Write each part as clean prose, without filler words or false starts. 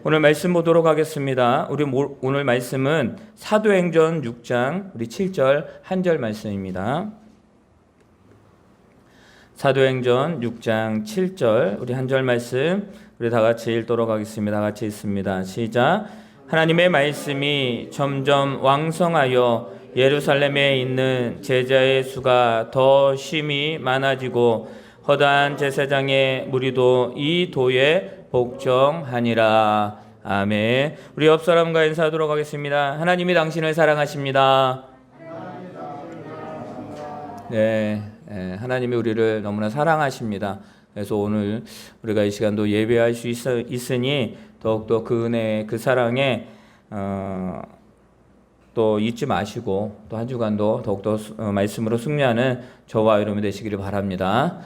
오늘 말씀 보도록 하겠습니다. 우리 오늘 말씀은 사도행전 6장 우리 7절 한 절 말씀입니다. 사도행전 6장 7절 우리 한 절 말씀 우리 다 같이 읽도록 하겠습니다. 다 같이 읽습니다. 시작. 하나님의 말씀이 점점 왕성하여 예루살렘에 있는 제자의 수가 더 심히 많아지고 허다한 제사장의 무리도 이 도에 복종하니라. 아멘. 우리 옆 사람과 인사하도록 하겠습니다. 하나님이 당신을 사랑하십니다. 네, 하나님이 우리를 너무나 사랑하십니다. 그래서 오늘 우리가 이 시간도 예배할 수 있으니 더욱더 그 은혜, 그 사랑에 또 잊지 마시고 또 한 주간도 더욱더 말씀으로 승리하는 저와 여러분이 되시기를 바랍니다.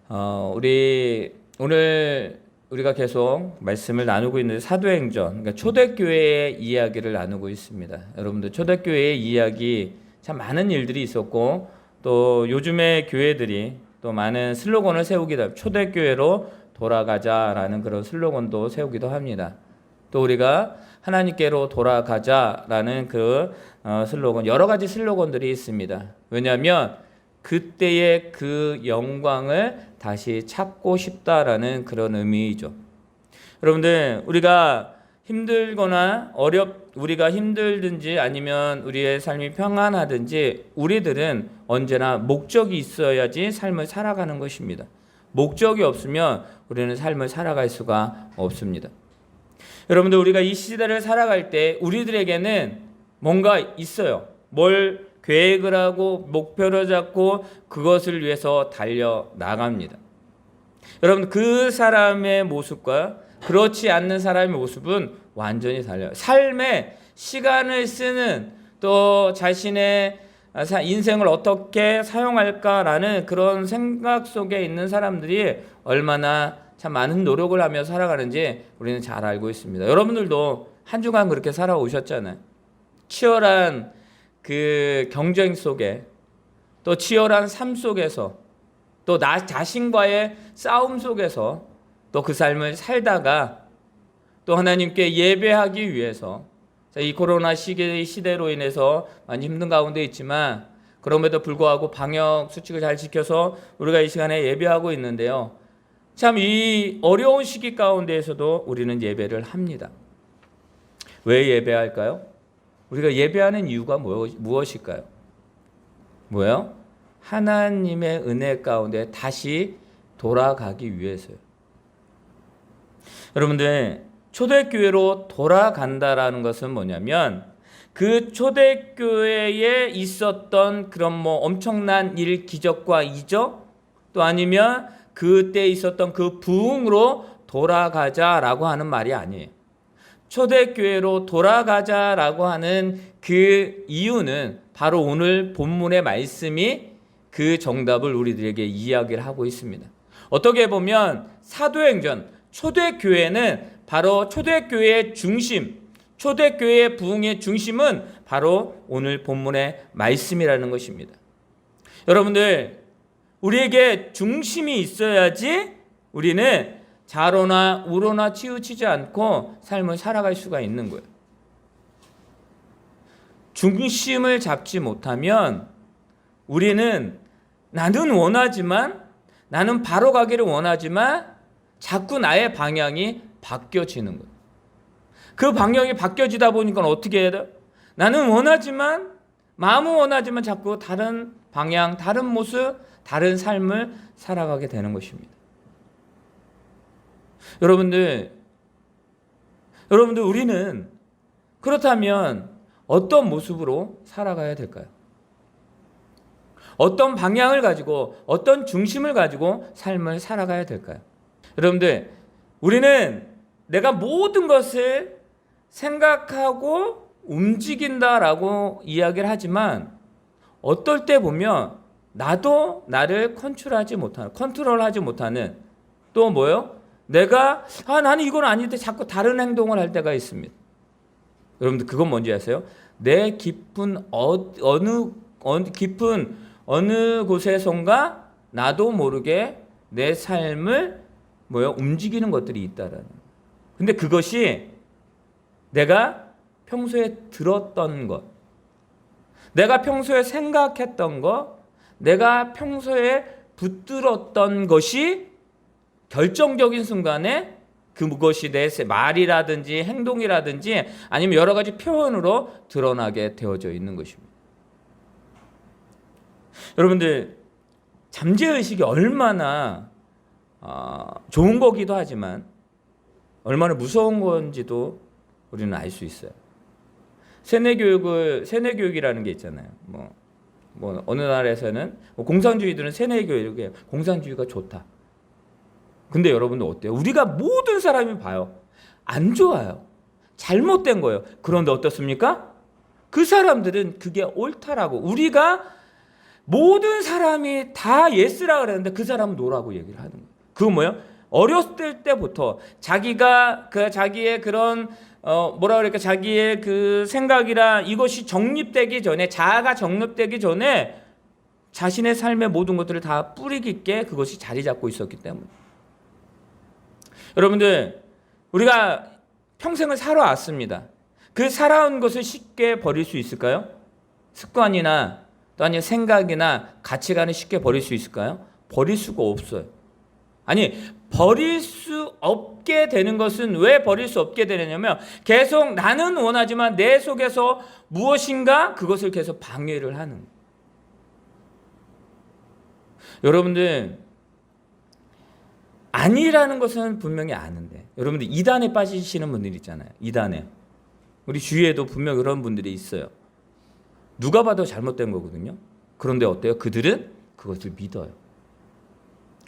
오늘 우리가 계속 말씀을 나누고 있는 사도행전, 그러니까 초대교회의 이야기를 나누고 있습니다. 여러분들 초대교회의 이야기 참 많은 일들이 있었고 또 요즘의 교회들이 또 많은 슬로건을 세우기도 합니다. 초대교회로 돌아가자라는 그런 슬로건도 세우기도 합니다. 또 우리가 하나님께로 돌아가자라는 그 슬로건, 여러 가지 슬로건들이 있습니다. 왜냐하면 그때의 그 영광을 다시 찾고 싶다라는 그런 의미이죠. 여러분들, 우리가 힘들거나 우리가 힘들든지 아니면 우리의 삶이 평안하든지 우리들은 언제나 목적이 있어야지 삶을 살아가는 것입니다. 목적이 없으면 우리는 삶을 살아갈 수가 없습니다. 여러분들, 우리가 이 시대를 살아갈 때 우리들에게는 뭔가 있어요. 뭘 계획을 하고 목표를 잡고 그것을 위해서 달려나갑니다. 여러분, 그 사람의 모습과 그렇지 않는 사람의 모습은 완전히 달라요. 삶에 시간을 쓰는 또 자신의 인생을 어떻게 사용할까라는 그런 생각 속에 있는 사람들이 얼마나 참 많은 노력을 하며 살아가는지 우리는 잘 알고 있습니다. 여러분들도 한 주간 그렇게 살아오셨잖아요. 치열한 그 경쟁 속에 또 치열한 삶 속에서 또 나 자신과의 싸움 속에서 또 그 삶을 살다가 또 하나님께 예배하기 위해서 이 코로나 시대로 인해서 많이 힘든 가운데 있지만 그럼에도 불구하고 방역 수칙을 잘 지켜서 우리가 이 시간에 예배하고 있는데요. 참 이 어려운 시기 가운데에서도 우리는 예배를 합니다. 왜 예배할까요? 우리가 예배하는 이유가 무엇일까요? 뭐예요? 하나님의 은혜 가운데 다시 돌아가기 위해서요. 여러분들, 초대교회로 돌아간다라는 것은 뭐냐면 그 초대교회에 있었던 그런 엄청난 일, 기적과 이적 또 아니면 그때 있었던 그 부흥으로 돌아가자라고 하는 말이 아니에요. 초대교회로 돌아가자라고 하는 그 이유는 바로 오늘 본문의 말씀이 그 정답을 우리들에게 이야기를 하고 있습니다. 어떻게 보면 사도행전, 초대교회는 바로 초대교회의 중심, 초대교회의 부흥의 중심은 바로 오늘 본문의 말씀이라는 것입니다. 여러분들, 우리에게 중심이 있어야지 우리는 좌로나 우로나 치우치지 않고 삶을 살아갈 수가 있는 거예요. 중심을 잡지 못하면 우리는 나는 바로 가기를 원하지만 자꾸 나의 방향이 바뀌어지는 거예요. 그 방향이 바뀌어지다 보니까 어떻게 해야 돼요? 마음은 원하지만 자꾸 다른 방향, 다른 모습, 다른 삶을 살아가게 되는 것입니다. 여러분들, 우리는 그렇다면 어떤 모습으로 살아가야 될까요? 어떤 방향을 가지고, 어떤 중심을 가지고 삶을 살아가야 될까요? 여러분들, 우리는 내가 모든 것을 생각하고 움직인다라고 이야기를 하지만 어떨 때 보면 나도 나를 컨트롤하지 못하는 또 뭐예요? 나는 이건 아닌데 자꾸 다른 행동을 할 때가 있습니다. 여러분들, 그건 뭔지 아세요? 내 깊은 어느 곳에선가 나도 모르게 내 삶을 움직이는 것들이 있다라는. 근데 그것이 내가 평소에 들었던 것, 내가 평소에 생각했던 것, 내가 평소에 붙들었던 것이 결정적인 순간에 그것이 내 말이라든지 행동이라든지 아니면 여러 가지 표현으로 드러나게 되어져 있는 것입니다. 여러분들, 잠재의식이 얼마나 좋은 거기도 하지만 얼마나 무서운 건지도 우리는 알 수 있어요. 세뇌교육이라는 게 있잖아요. 뭐 어느 나라에서는 공산주의들은 세뇌교육에 공산주의가 좋다. 근데 여러분들 어때요? 우리가 모든 사람이 봐요. 안 좋아요. 잘못된 거예요. 그런데 어떻습니까? 그 사람들은 그게 옳다라고, 우리가 모든 사람이 다 예스라 그랬는데 그 사람은 노라고 얘기를 하는 거예요. 그건 뭐예요? 어렸을 때부터 자기가 자기의 그런 자기의 그 생각이라 이것이 정립되기 전에, 자아가 정립되기 전에 자신의 삶의 모든 것들을 다 뿌리 깊게 그것이 자리 잡고 있었기 때문에. 여러분들, 우리가 평생을 살아왔습니다. 그 살아온 것을 쉽게 버릴 수 있을까요? 습관이나 또 아니면 생각이나 가치관을 쉽게 버릴 수 있을까요? 버릴 수가 없어요. 아니, 버릴 수 없게 되는 것은 왜 버릴 수 없게 되느냐면 계속 나는 원하지만 내 속에서 무엇인가 그것을 계속 방해를 하는 거예요. 여러분들, 아니라는 것은 분명히 아는데, 여러분들 이단에 빠지시는 분들 있잖아요. 이단에. 우리 주위에도 분명 그런 분들이 있어요. 누가 봐도 잘못된 거거든요. 그런데 어때요? 그들은 그것을 믿어요.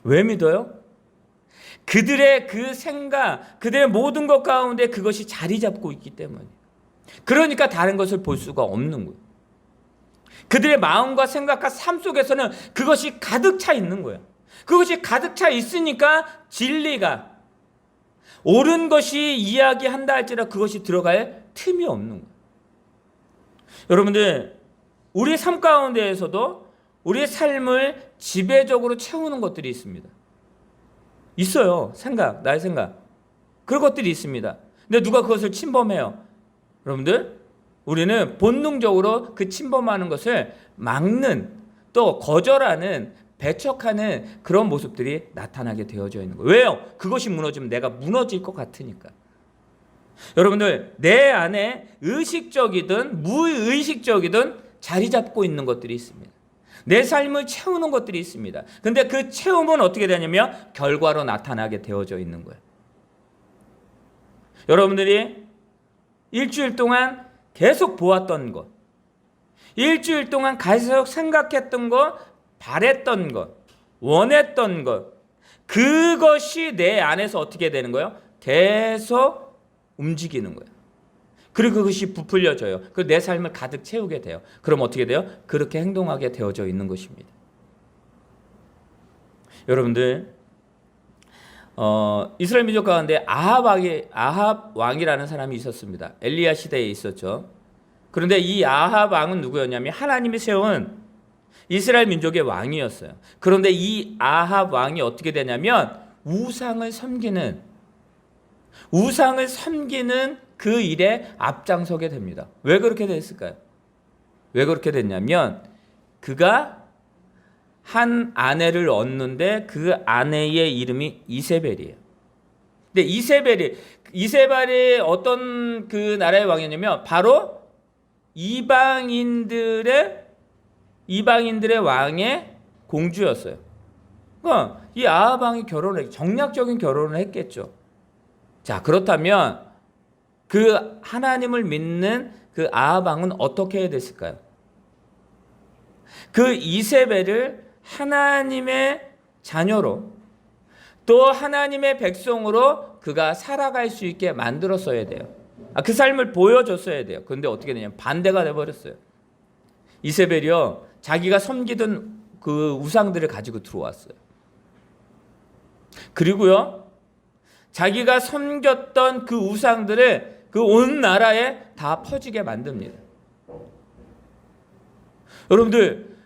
왜 믿어요? 그들의 그 생각, 그들의 모든 것 가운데 그것이 자리 잡고 있기 때문에. 그러니까 다른 것을 볼 수가 없는 거예요. 그들의 마음과 생각과 삶 속에서는 그것이 가득 차 있는 거예요. 그것이 가득 차 있으니까 진리가, 옳은 것이 이야기한다 할지라도 그것이 들어갈 틈이 없는 거예요. 여러분들, 우리 삶 가운데에서도 우리의 삶을 지배적으로 채우는 것들이 있습니다. 있어요. 생각, 나의 생각. 그런 것들이 있습니다. 근데 누가 그것을 침범해요? 여러분들, 우리는 본능적으로 그 침범하는 것을 막는, 또 거절하는, 배척하는 그런 모습들이 나타나게 되어져 있는 거예요. 왜요? 그것이 무너지면 내가 무너질 것 같으니까. 여러분들, 내 안에 의식적이든 무의식적이든 자리 잡고 있는 것들이 있습니다. 내 삶을 채우는 것들이 있습니다. 근데 그 채움은 어떻게 되냐면 결과로 나타나게 되어져 있는 거예요. 여러분들이 일주일 동안 계속 보았던 것, 일주일 동안 계속 생각했던 것, 바랬던 것, 원했던 것, 그것이 내 안에서 어떻게 되는 거예요? 계속 움직이는 거예요. 그리고 그것이 부풀려져요. 그 내 삶을 가득 채우게 돼요. 그럼 어떻게 돼요? 그렇게 행동하게 되어져 있는 것입니다. 여러분들, 이스라엘 민족 가운데 아합 왕이라는 사람이 있었습니다. 엘리야 시대에 있었죠. 그런데 이 아합 왕은 누구였냐면 하나님이 세운 이스라엘 민족의 왕이었어요. 그런데 이 아합 왕이 어떻게 되냐면 우상을 섬기는 그 일에 앞장서게 됩니다. 왜 그렇게 됐을까요? 왜 그렇게 됐냐면 그가 한 아내를 얻는데 그 아내의 이름이 이세벨이에요. 근데 이세벨이 어떤 그 나라의 왕이었냐면 바로 이방인들의 왕의 공주였어요. 그러니까 이 아합 왕이 정략적인 결혼을 했겠죠. 자, 그렇다면 그 하나님을 믿는 그 아합 왕은 어떻게 해야 됐을까요? 그 이세벨을 하나님의 자녀로, 또 하나님의 백성으로 그가 살아갈 수 있게 만들었어야 돼요. 그 삶을 보여줬어야 돼요. 그런데 어떻게 되냐면 반대가 돼버렸어요. 이세벨이요, 자기가 섬기던 그 우상들을 가지고 들어왔어요. 그리고요, 자기가 섬겼던 그 우상들을 그 온 나라에 다 퍼지게 만듭니다. 여러분들,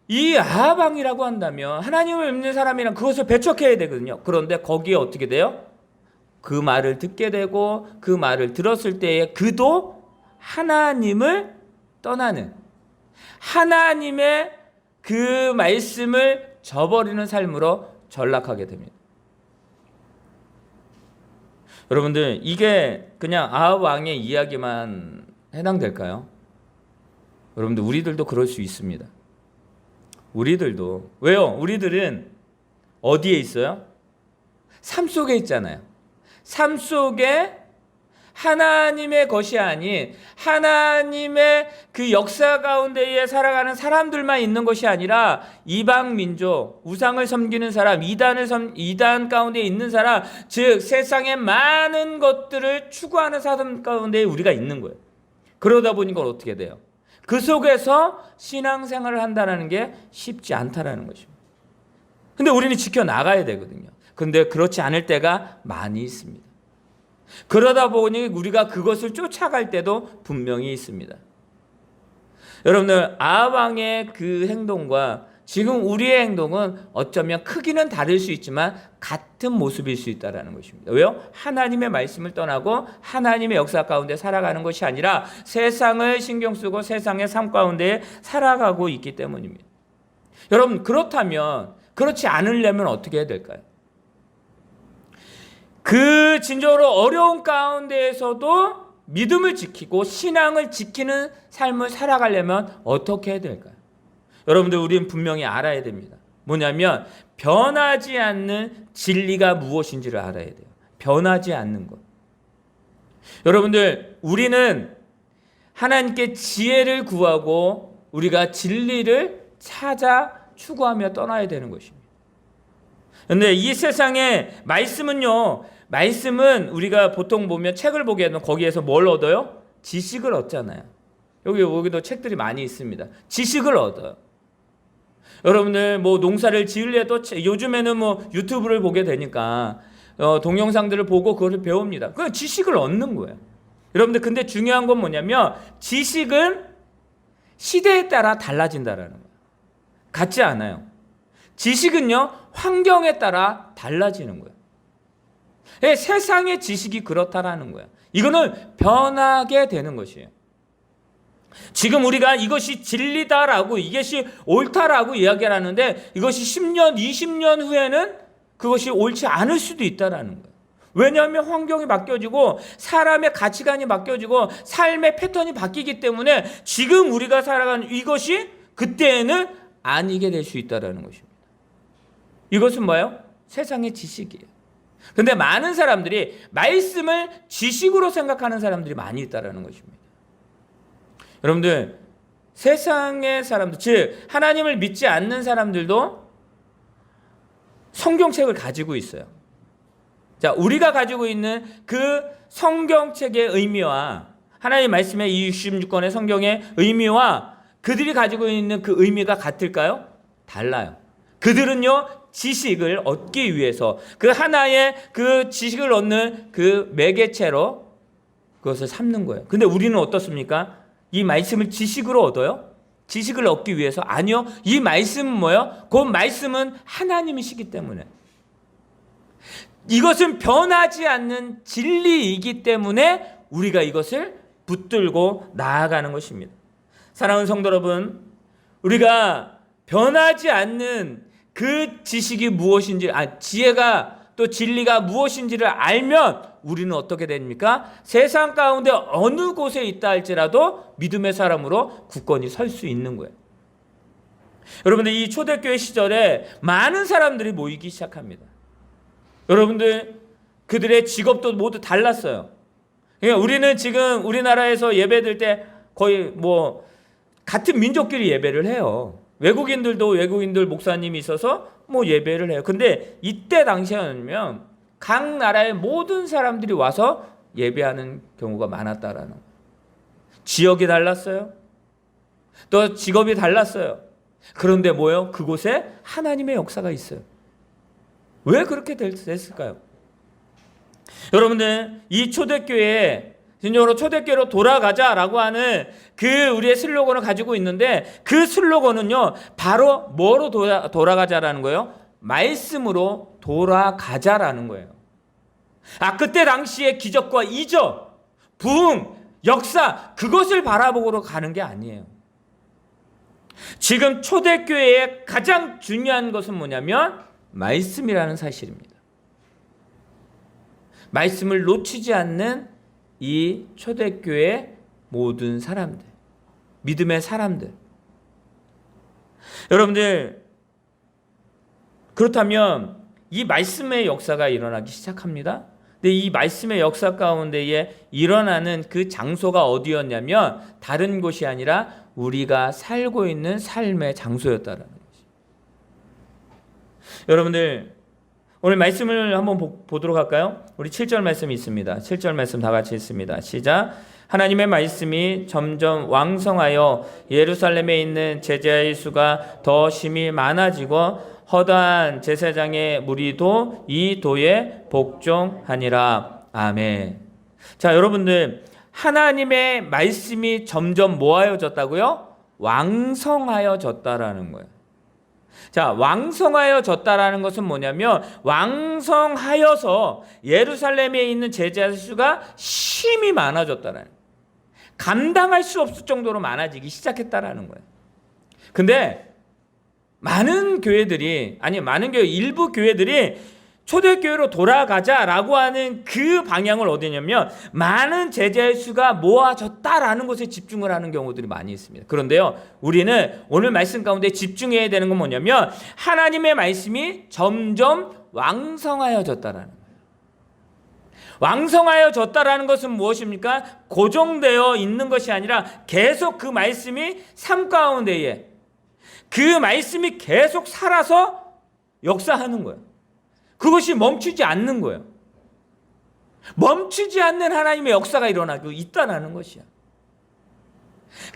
이 아합 왕이라고 한다면 하나님을 믿는 사람이란 그것을 배척해야 되거든요. 그런데 거기에 어떻게 돼요? 그 말을 듣게 되고 그 말을 들었을 때에 그도 하나님을 떠나는, 하나님의 그 말씀을 저버리는 삶으로 전락하게 됩니다. 여러분들, 이게 그냥 아합 왕의 이야기만 해당될까요? 여러분들, 우리들도 그럴 수 있습니다. 우리들도. 왜요? 우리들은 어디에 있어요? 삶 속에 있잖아요. 삶 속에 하나님의 것이 아닌 하나님의 그 역사 가운데에 살아가는 사람들만 있는 것이 아니라 이방 민족, 우상을 섬기는 사람, 이단 가운데 있는 사람, 즉 세상의 많은 것들을 추구하는 사람 가운데 우리가 있는 거예요. 그러다 보니까 어떻게 돼요? 그 속에서 신앙생활을 한다는 게 쉽지 않다라는 것입니다. 근데 우리는 지켜나가야 되거든요. 근데 그렇지 않을 때가 많이 있습니다. 그러다 보니 우리가 그것을 쫓아갈 때도 분명히 있습니다. 여러분들, 아합 왕의 그 행동과 지금 우리의 행동은 어쩌면 크기는 다를 수 있지만 같은 모습일 수 있다는 것입니다. 왜요? 하나님의 말씀을 떠나고 하나님의 역사 가운데 살아가는 것이 아니라 세상을 신경 쓰고 세상의 삶 가운데 살아가고 있기 때문입니다. 여러분, 그렇다면, 그렇지 않으려면 어떻게 해야 될까요? 그 진정으로 어려운 가운데에서도 믿음을 지키고 신앙을 지키는 삶을 살아가려면 어떻게 해야 될까요? 여러분들, 우리는 분명히 알아야 됩니다. 뭐냐면 변하지 않는 진리가 무엇인지를 알아야 돼요. 변하지 않는 것. 여러분들, 우리는 하나님께 지혜를 구하고 우리가 진리를 찾아 추구하며 떠나야 되는 것입니다. 그런데 이 세상의 말씀은 우리가 보통 보면 책을 보게 되면 거기에서 뭘 얻어요? 지식을 얻잖아요. 여기도 책들이 많이 있습니다. 지식을 얻어요. 여러분들, 뭐 농사를 지으려도 요즘에는 뭐 유튜브를 보게 되니까 동영상들을 보고 그걸 배웁니다. 그 지식을 얻는 거예요. 여러분들, 근데 중요한 건 뭐냐면 지식은 시대에 따라 달라진다라는 거예요. 같지 않아요. 지식은요, 환경에 따라 달라지는 거예요. 세상의 지식이 그렇다라는 거예요. 이거는 변하게 되는 것이에요. 지금 우리가 이것이 진리다라고, 이것이 옳다라고 이야기를 하는데 이것이 10년, 20년 후에는 그것이 옳지 않을 수도 있다라는 거예요. 왜냐하면 환경이 바뀌어지고 사람의 가치관이 바뀌어지고 삶의 패턴이 바뀌기 때문에 지금 우리가 살아가는 이것이 그때에는 아니게 될 수 있다라는 것입니다. 이것은 뭐예요? 세상의 지식이에요. 근데 많은 사람들이 말씀을 지식으로 생각하는 사람들이 많이 있다라는 것입니다. 여러분들, 세상의 사람들, 즉 하나님을 믿지 않는 사람들도 성경책을 가지고 있어요. 자, 우리가 가지고 있는 그 성경책의 의미와 하나님 말씀의 이 66권의 성경의 의미와 그들이 가지고 있는 그 의미가 같을까요? 달라요. 그들은요, 지식을 얻기 위해서 그 하나의 그 지식을 얻는 그 매개체로 그것을 삼는 거예요. 근데 우리는 어떻습니까? 이 말씀을 지식으로 얻어요? 지식을 얻기 위해서? 아니요. 이 말씀은 뭐예요? 그 말씀은 하나님이시기 때문에. 이것은 변하지 않는 진리이기 때문에 우리가 이것을 붙들고 나아가는 것입니다. 사랑하는 성도 여러분, 우리가 변하지 않는 그 지식이 무엇인지, 지혜가 또 진리가 무엇인지를 알면 우리는 어떻게 됩니까? 세상 가운데 어느 곳에 있다 할지라도 믿음의 사람으로 굳건히 설 수 있는 거예요. 여러분들, 이 초대교회 시절에 많은 사람들이 모이기 시작합니다. 여러분들, 그들의 직업도 모두 달랐어요. 그러니까 우리는 지금 우리나라에서 예배드릴 때 거의 뭐 같은 민족끼리 예배를 해요. 외국인들 목사님이 있어서 뭐 예배를 해요. 근데 이때 당시에는 각 나라의 모든 사람들이 와서 예배하는 경우가 많았다라는 거예요. 지역이 달랐어요. 또 직업이 달랐어요. 그런데 뭐예요? 그곳에 하나님의 역사가 있어요. 왜 그렇게 됐을까요? 여러분들, 이 초대교회에 진정으로 초대교회로 돌아가자라고 하는 그 우리의 슬로건을 가지고 있는데 그 슬로건은요, 바로 뭐로 돌아가자라는 거예요? 말씀으로 돌아가자라는 거예요. 그때 당시의 기적과 이적, 부흥, 역사, 그것을 바라보고 가는 게 아니에요. 지금 초대교회의 가장 중요한 것은 뭐냐면 말씀이라는 사실입니다. 말씀을 놓치지 않는 이 초대교회의 모든 사람들, 믿음의 사람들. 여러분들, 그렇다면 이 말씀의 역사가 일어나기 시작합니다. 근데 이 말씀의 역사 가운데에 일어나는 그 장소가 어디였냐면 다른 곳이 아니라 우리가 살고 있는 삶의 장소였다라는 거죠. 여러분들, 오늘 말씀을 한번 보도록 할까요? 우리 7절 말씀이 있습니다. 7절 말씀 다 같이 읽습니다. 시작. 하나님의 말씀이 점점 왕성하여 예루살렘에 있는 제자의 수가 더 심히 많아지고 허다한 제사장의 무리도 이 도에 복종하니라. 아멘. 자, 여러분들, 하나님의 말씀이 점점 뭐하여졌다고요? 왕성하여졌다라는 거예요. 자, 왕성하여졌다라는 것은 뭐냐면 왕성하여서 예루살렘에 있는 제자의 수가 심히 많아졌다라는 거예요. 감당할 수 없을 정도로 많아지기 시작했다라는 거예요. 근데 많은 교회들이, 일부 교회들이 초대교회로 돌아가자라고 하는 그 방향을 어디냐면 많은 제자의 수가 모아졌다라는 것에 집중을 하는 경우들이 많이 있습니다. 그런데요, 우리는 오늘 말씀 가운데 집중해야 되는 건 뭐냐면 하나님의 말씀이 점점 왕성하여졌다라는 거예요. 왕성하여졌다라는 것은 무엇입니까? 고정되어 있는 것이 아니라 계속 그 말씀이 삶 가운데에 그 말씀이 계속 살아서 역사하는 거예요. 그것이 멈추지 않는 거예요. 멈추지 않는 하나님의 역사가 일어나고 있다는 것이야.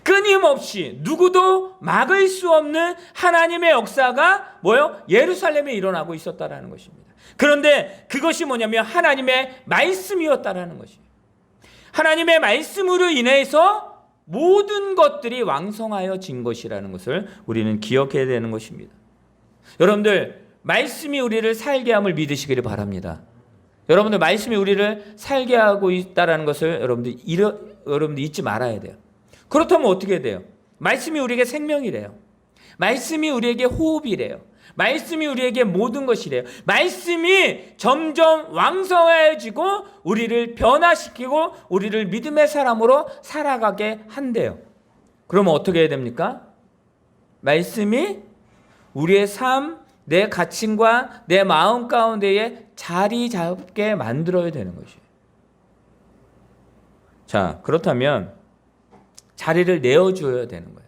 끊임없이 누구도 막을 수 없는 하나님의 역사가 뭐예요? 예루살렘에 일어나고 있었다는 것입니다. 그런데 그것이 뭐냐면 하나님의 말씀이었다는 것이에요. 하나님의 말씀으로 인해서 모든 것들이 왕성하여진 것이라는 것을 우리는 기억해야 되는 것입니다. 여러분들, 말씀이 우리를 살게 함을 믿으시기를 바랍니다. 여러분들, 말씀이 우리를 살게 하고 있다는 것을 여러분들 잊지 말아야 돼요. 그렇다면 어떻게 돼요? 말씀이 우리에게 생명이래요. 말씀이 우리에게 호흡이래요. 말씀이 우리에게 모든 것이래요. 말씀이 점점 왕성해지고 우리를 변화시키고 우리를 믿음의 사람으로 살아가게 한대요. 그러면 어떻게 해야 됩니까? 말씀이 우리의 삶, 내 가침과 내 마음 가운데에 자리 잡게 만들어야 되는 것이에요. 자, 그렇다면 자리를 내어줘야 되는 거예요.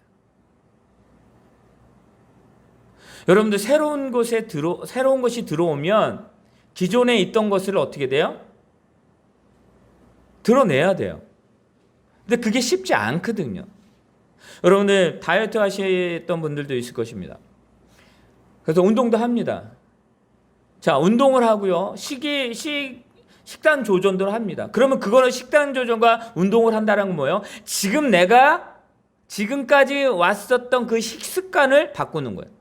여러분들, 새로운 것이 들어오면 기존에 있던 것을 어떻게 돼요? 드러내야 돼요. 근데 그게 쉽지 않거든요. 여러분들, 다이어트 하셨던 분들도 있을 것입니다. 그래서 운동도 합니다. 자, 운동을 하고요. 식단 조절도 합니다. 그러면 그거는 식단 조절과 운동을 한다는 건 뭐예요? 지금 내가 지금까지 왔었던 그 식습관을 바꾸는 거예요.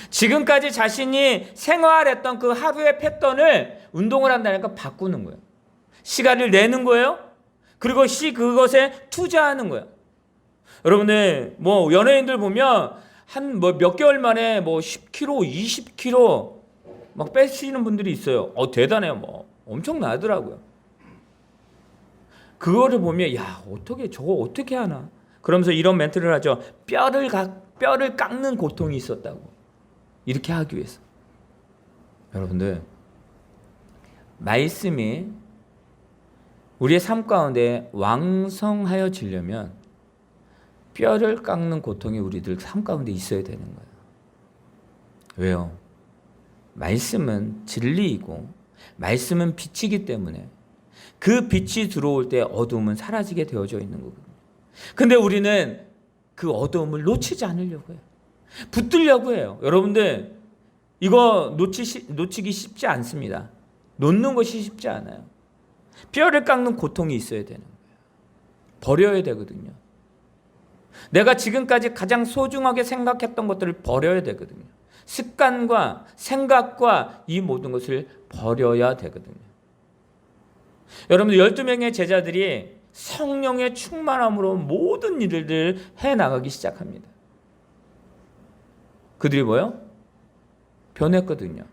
지금까지 자신이 생활했던 그 하루의 패턴을 운동을 한다니까 바꾸는 거예요. 시간을 내는 거예요. 그리고 그것에 투자하는 거예요. 여러분들, 연예인들 보면 한 몇 개월 만에 10kg, 20kg 막 빼시는 분들이 있어요. 대단해요. 엄청나더라고요. 그거를 보면 저거 어떻게 하나? 그러면서 이런 멘트를 하죠. 뼈를 깎는 고통이 있었다고. 이렇게 하기 위해서. 여러분들, 말씀이 우리의 삶 가운데 왕성하여지려면 뼈를 깎는 고통이 우리들 삶 가운데 있어야 되는 거예요. 왜요? 말씀은 진리이고 말씀은 빛이기 때문에 그 빛이 들어올 때 어두움은 사라지게 되어져 있는 거거든요. 근데 우리는 그 어두움을 놓치지 않으려고 해요. 붙들려고 해요. 여러분들, 이거 놓치기 쉽지 않습니다. 놓는 것이 쉽지 않아요. 뼈를 깎는 고통이 있어야 되는 거예요. 버려야 되거든요. 내가 지금까지 가장 소중하게 생각했던 것들을 버려야 되거든요. 습관과 생각과 이 모든 것을 버려야 되거든요. 여러분들 12명의 제자들이 성령의 충만함으로 모든 일들을 해나가기 시작합니다. 그들이 뭐요? 변했거든요.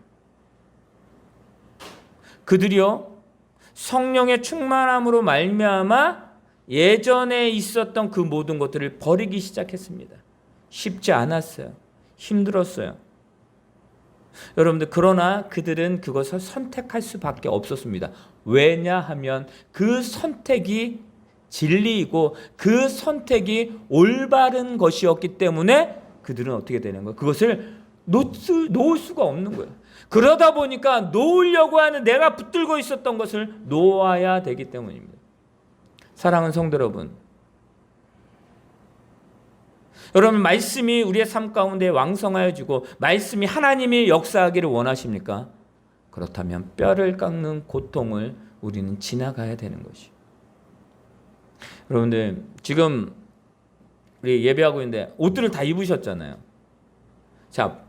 그들이요 성령의 충만함으로 말미암아 예전에 있었던 그 모든 것들을 버리기 시작했습니다. 쉽지 않았어요. 힘들었어요. 여러분들 그러나 그들은 그것을 선택할 수밖에 없었습니다. 왜냐하면 그 선택이 진리이고 그 선택이 올바른 것이었기 때문에 그들은 어떻게 되는 거예요? 그것을 놓을 수가 없는 거예요. 그러다 보니까 놓으려고 하는 내가 붙들고 있었던 것을 놓아야 되기 때문입니다. 사랑하는 성도 여러분, 여러분 말씀이 우리의 삶 가운데 왕성하여지고 말씀이 하나님이 역사하기를 원하십니까? 그렇다면 뼈를 깎는 고통을 우리는 지나가야 되는 것이. 여러분들 지금 우리 예배하고 있는데 옷들을 다 입으셨잖아요. 자,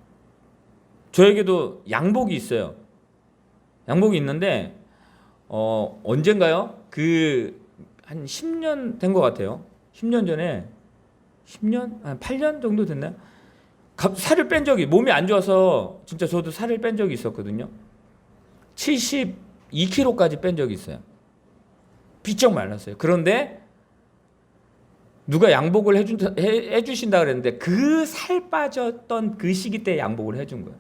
저에게도 양복이 있어요. 양복이 있는데 언젠가요? 한 10년 된 것 같아요. 10년 전에 8년 정도 됐나요? 살을 뺀 적이, 몸이 안 좋아서 진짜 저도 살을 뺀 적이 있었거든요. 72kg까지 뺀 적이 있어요. 비쩍 말랐어요. 그런데 누가 양복을 해주신다 그랬는데 그 살 빠졌던 그 시기 때 양복을 해준 거예요.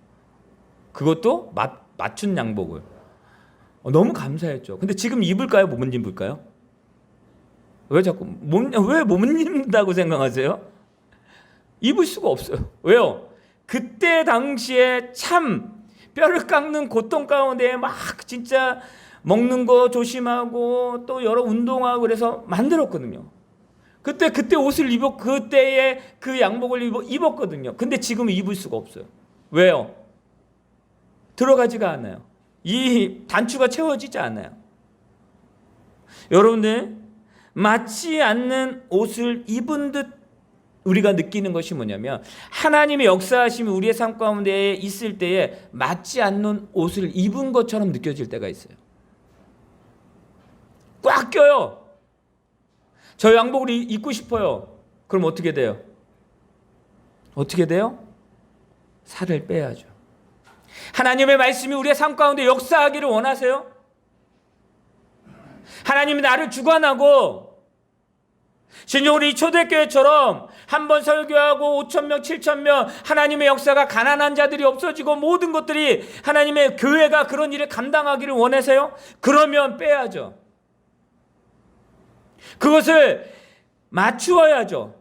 그것도 맞춘 양복을. 너무 감사했죠. 근데 지금 입을까요? 못 입을까요? 왜 못 입는다고 생각하세요? 입을 수가 없어요. 왜요? 그때 당시에 참 뼈를 깎는 고통 가운데 막 진짜 먹는 거 조심하고 또 여러 운동하고 그래서 만들었거든요. 그때 옷을 그때의 그 양복을 입었거든요. 근데 지금 입을 수가 없어요. 왜요? 들어가지가 않아요. 이 단추가 채워지지 않아요. 여러분들 맞지 않는 옷을 입은 듯 우리가 느끼는 것이 뭐냐면 하나님의 역사하심이 우리의 삶 가운데 있을 때에 맞지 않는 옷을 입은 것처럼 느껴질 때가 있어요. 꽉 껴요. 저 양복을 입고 싶어요. 그럼 어떻게 돼요? 어떻게 돼요? 살을 빼야죠. 하나님의 말씀이 우리의 삶 가운데 역사하기를 원하세요? 하나님이 나를 주관하고 신종으로 이 초대교회처럼 한 번 설교하고 5,000명 7,000명 하나님의 역사가 가난한 자들이 없어지고 모든 것들이 하나님의 교회가 그런 일을 감당하기를 원하세요? 그러면 빼야죠. 그것을 맞추어야죠.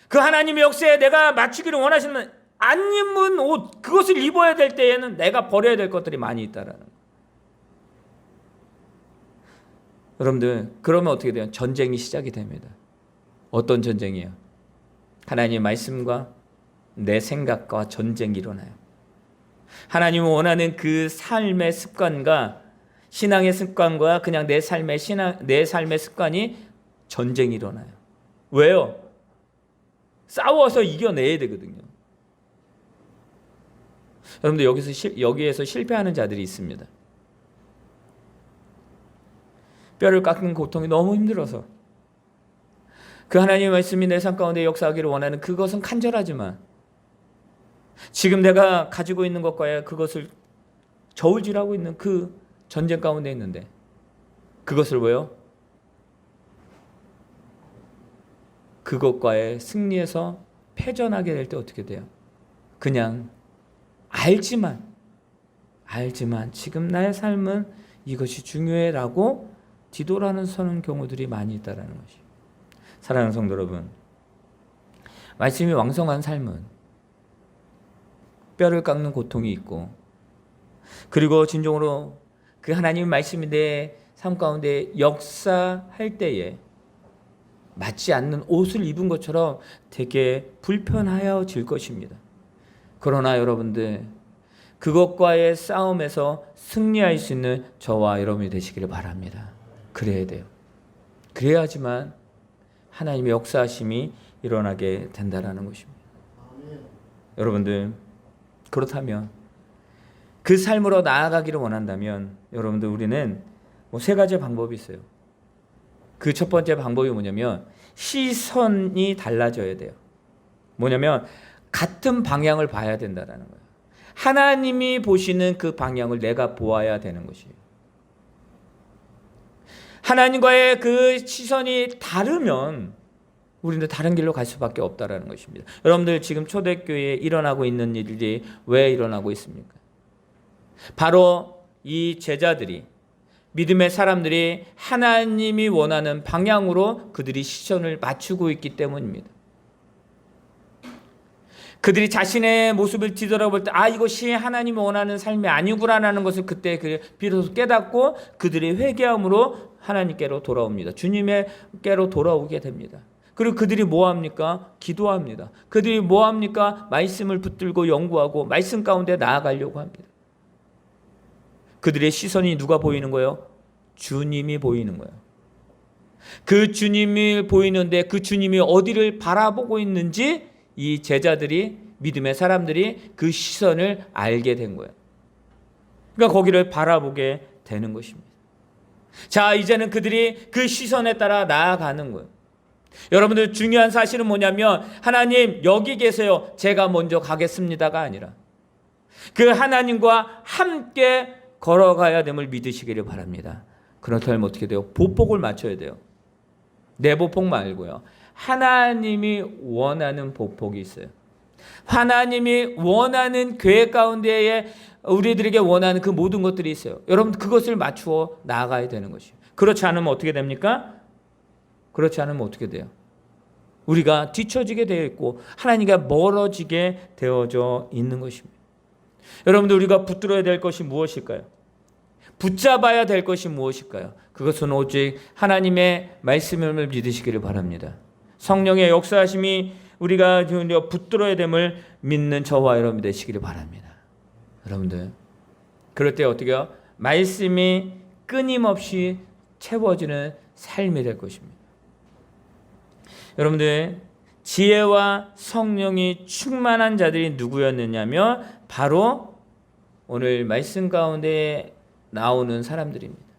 그 하나님의 역사에 내가 맞추기를 원하시면 안 입은 옷 그것을 입어야 될 때에는 내가 버려야 될 것들이 많이 있다라는 거예요. 여러분들 그러면 어떻게 돼요? 전쟁이 시작이 됩니다. 어떤 전쟁이에요? 하나님의 말씀과 내 생각과 전쟁이 일어나요. 하나님이 원하는 그 삶의 습관과 신앙의 습관과 그냥 내 삶의 습관이 전쟁이 일어나요. 왜요? 싸워서 이겨내야 되거든요. 여러분들 여기에서 실패하는 자들이 있습니다. 뼈를 깎는 고통이 너무 힘들어서 그 하나님의 말씀이 내 삶 가운데 역사하기를 원하는 그것은 간절하지만 지금 내가 가지고 있는 것과의 그것을 저울질하고 있는 그 전쟁 가운데 있는데 그것을 왜요? 그것과의 승리에서 패전하게 될 때 어떻게 돼요? 그냥 알지만 지금 나의 삶은 이것이 중요해라고 뒤돌아는 서는 경우들이 많이 있다는 것이. 사랑하는 성도 여러분, 말씀이 왕성한 삶은 뼈를 깎는 고통이 있고 그리고 진정으로 그 하나님의 말씀이 내 삶 가운데 역사할 때에 맞지 않는 옷을 입은 것처럼 되게 불편하여질 것입니다. 그러나 여러분들 그것과의 싸움에서 승리할 수 있는 저와 여러분이 되시기를 바랍니다. 그래야 돼요. 그래야지만 하나님의 역사하심이 일어나게 된다는 것입니다. 여러분들 그렇다면 그 삶으로 나아가기를 원한다면 여러분들 우리는 세 가지 방법이 있어요. 그 첫 번째 방법이 뭐냐면 시선이 달라져야 돼요. 뭐냐면 같은 방향을 봐야 된다는 거예요. 하나님이 보시는 그 방향을 내가 보아야 되는 것이에요. 하나님과의 그 시선이 다르면 우리는 다른 길로 갈 수밖에 없다는 것입니다. 여러분들 지금 초대교회에 일어나고 있는 일이 왜 일어나고 있습니까? 바로 이 제자들이, 믿음의 사람들이 하나님이 원하는 방향으로 그들이 시선을 맞추고 있기 때문입니다. 그들이 자신의 모습을 뒤돌아볼 때 이것이 하나님이 원하는 삶이 아니구나라는 것을 그때 비로소 깨닫고 그들의 회개함으로 하나님께로 돌아옵니다. 주님께로 돌아오게 됩니다. 그리고 그들이 뭐합니까? 기도합니다. 그들이 뭐합니까? 말씀을 붙들고 연구하고 말씀 가운데 나아가려고 합니다. 그들의 시선이 누가 보이는 거예요? 주님이 보이는 거예요. 그 주님이 보이는데 그 주님이 어디를 바라보고 있는지 이 제자들이, 믿음의 사람들이 그 시선을 알게 된 거예요. 그러니까 거기를 바라보게 되는 것입니다. 자, 이제는 그들이 그 시선에 따라 나아가는 거예요. 여러분들 중요한 사실은 뭐냐면 하나님 여기 계세요. 제가 먼저 가겠습니다가 아니라 그 하나님과 함께 걸어가야 됨을 믿으시기를 바랍니다. 그렇다면 어떻게 돼요? 보폭을 맞춰야 돼요. 내 보폭 말고요. 하나님이 원하는 보폭이 있어요. 하나님이 원하는 교회 가운데에 우리들에게 원하는 그 모든 것들이 있어요. 여러분 그것을 맞추어 나아가야 되는 것이에요. 그렇지 않으면 어떻게 됩니까? 그렇지 않으면 어떻게 돼요? 우리가 뒤처지게 되어 있고 하나님과 멀어지게 되어져 있는 것입니다. 여러분들 우리가 붙들어야 될 것이 무엇일까요? 붙잡아야 될 것이 무엇일까요? 그것은 오직 하나님의 말씀을 믿으시기를 바랍니다. 성령의 역사하심이 우리가 붙들어야 됨을 믿는 저와 여러분 되시기를 바랍니다. 여러분들 그럴 때 어떻게 해요? 말씀이 끊임없이 채워지는 삶이 될 것입니다. 여러분들 지혜와 성령이 충만한 자들이 누구였느냐면 바로 오늘 말씀 가운데 나오는 사람들입니다.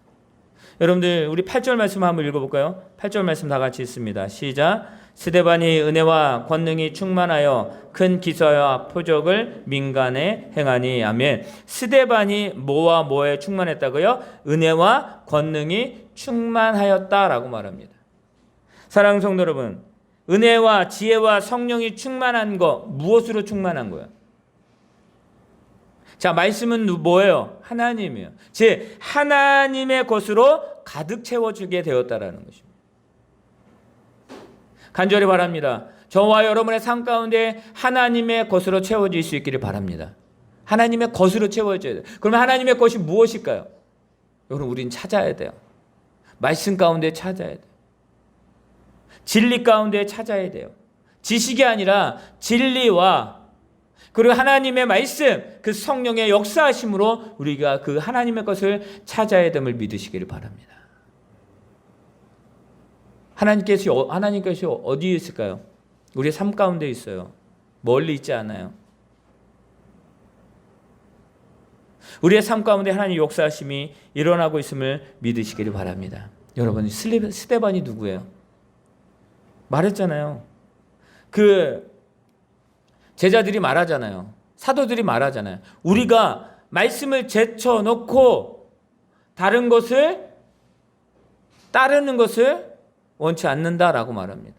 여러분들 우리 8절 말씀 한번 읽어볼까요? 8절 말씀 다 같이 읽습니다. 시작. 스데반이 은혜와 권능이 충만하여 큰 기사와 표적을 민간에 행하니. 아멘. 스데반이 뭐와 뭐에 충만했다고요? 은혜와 권능이 충만하였다라고 말합니다. 사랑하는 성도 여러분, 은혜와 지혜와 성령이 충만한 거 무엇으로 충만한 거예요? 자, 말씀은 뭐예요? 하나님이에요. 즉 하나님의 것으로 가득 채워주게 되었다라는 것입니다. 간절히 바랍니다. 저와 여러분의 삶 가운데 하나님의 것으로 채워질 수 있기를 바랍니다. 하나님의 것으로 채워져야 돼요. 그러면 하나님의 것이 무엇일까요? 여러분 우린 찾아야 돼요. 말씀 가운데 찾아야 돼요. 진리 가운데 찾아야 돼요. 지식이 아니라 진리와 그리고 하나님의 말씀, 그 성령의 역사하심으로 우리가 그 하나님의 것을 찾아야 됨을 믿으시기를 바랍니다. 하나님께서 어디에 있을까요? 우리의 삶 가운데 있어요. 멀리 있지 않아요. 우리의 삶 가운데 하나님의 역사하심이 일어나고 있음을 믿으시기를 바랍니다. 여러분 스데반이 누구예요? 말했잖아요. 그 제자들이 말하잖아요. 사도들이 말하잖아요. 우리가 말씀을 제쳐놓고 다른 것을 따르는 것을 원치 않는다라고 말합니다.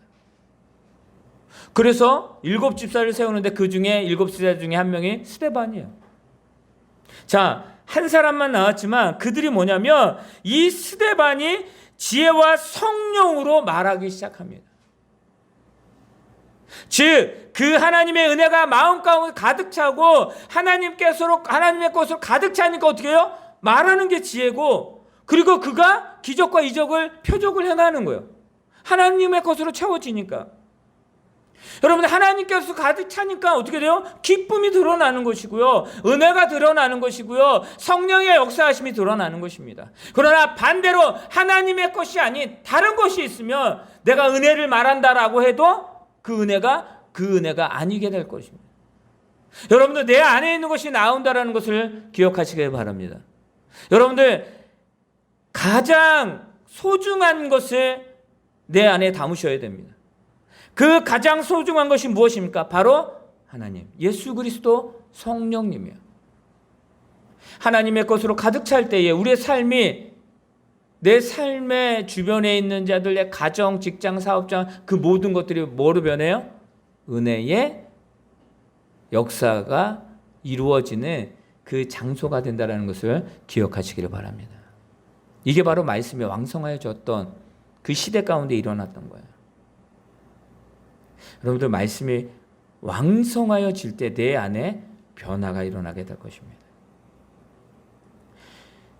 그래서 7집사를 세우는데 그 중에 7집사 중에 한 명이 스데반이에요. 자, 한 사람만 나왔지만 그들이 뭐냐면 이 스데반이 지혜와 성령으로 말하기 시작합니다. 즉 그 하나님의 은혜가 마음 가운데 가득 차고 하나님의 것으로 가득 차니까 어떻게 해요? 말하는 게 지혜고 그리고 그가 기적과 이적을 표적을 행하는 거예요. 하나님의 것으로 채워지니까. 여러분 하나님께서 가득 차니까 어떻게 돼요? 기쁨이 드러나는 것이고요. 은혜가 드러나는 것이고요. 성령의 역사하심이 드러나는 것입니다. 그러나 반대로 하나님의 것이 아닌 다른 것이 있으면 내가 은혜를 말한다라고 해도 그 은혜가 아니게 될 것입니다. 여러분들 내 안에 있는 것이 나온다라는 것을 기억하시길 바랍니다. 여러분들 가장 소중한 것을 내 안에 담으셔야 됩니다. 그 가장 소중한 것이 무엇입니까? 바로 하나님, 예수 그리스도, 성령님이요. 하나님의 것으로 가득 찰 때에 우리의 삶이 내 삶의 주변에 있는 자들, 내 가정, 직장, 사업장 그 모든 것들이 뭐로 변해요? 은혜의 역사가 이루어지는 그 장소가 된다는 것을 기억하시기를 바랍니다. 이게 바로 말씀이 왕성해졌던 그 시대 가운데 일어났던 거예요. 여러분들, 말씀이 왕성하여질 때 내 안에 변화가 일어나게 될 것입니다.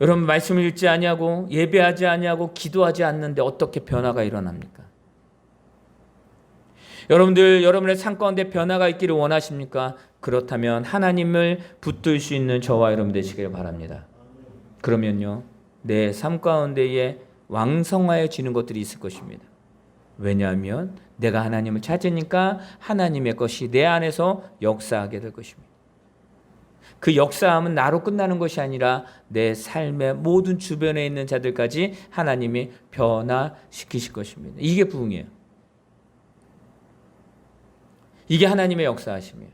여러분, 말씀을 읽지 아니하고 예배하지 아니하고 기도하지 않는데 어떻게 변화가 일어납니까? 여러분들, 여러분의 삶 가운데 변화가 있기를 원하십니까? 그렇다면 하나님을 붙들 수 있는 저와 여러분 되시길 바랍니다. 그러면요, 내 삶 가운데에 왕성하여지는 것들이 있을 것입니다. 왜냐하면 내가 하나님을 찾으니까 하나님의 것이 내 안에서 역사하게 될 것입니다. 그 역사함은 나로 끝나는 것이 아니라 내 삶의 모든 주변에 있는 자들까지 하나님이 변화시키실 것입니다. 이게 부흥이에요. 이게 하나님의 역사하심이에요.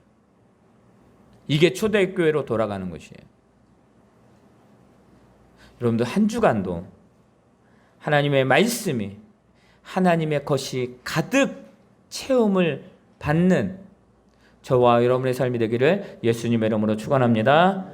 이게 초대교회로 돌아가는 것이에요. 여러분들, 한 주간도 하나님의 말씀이, 하나님의 것이 가득 체험을 받는 저와 여러분의 삶이 되기를 예수님의 이름으로 축원합니다.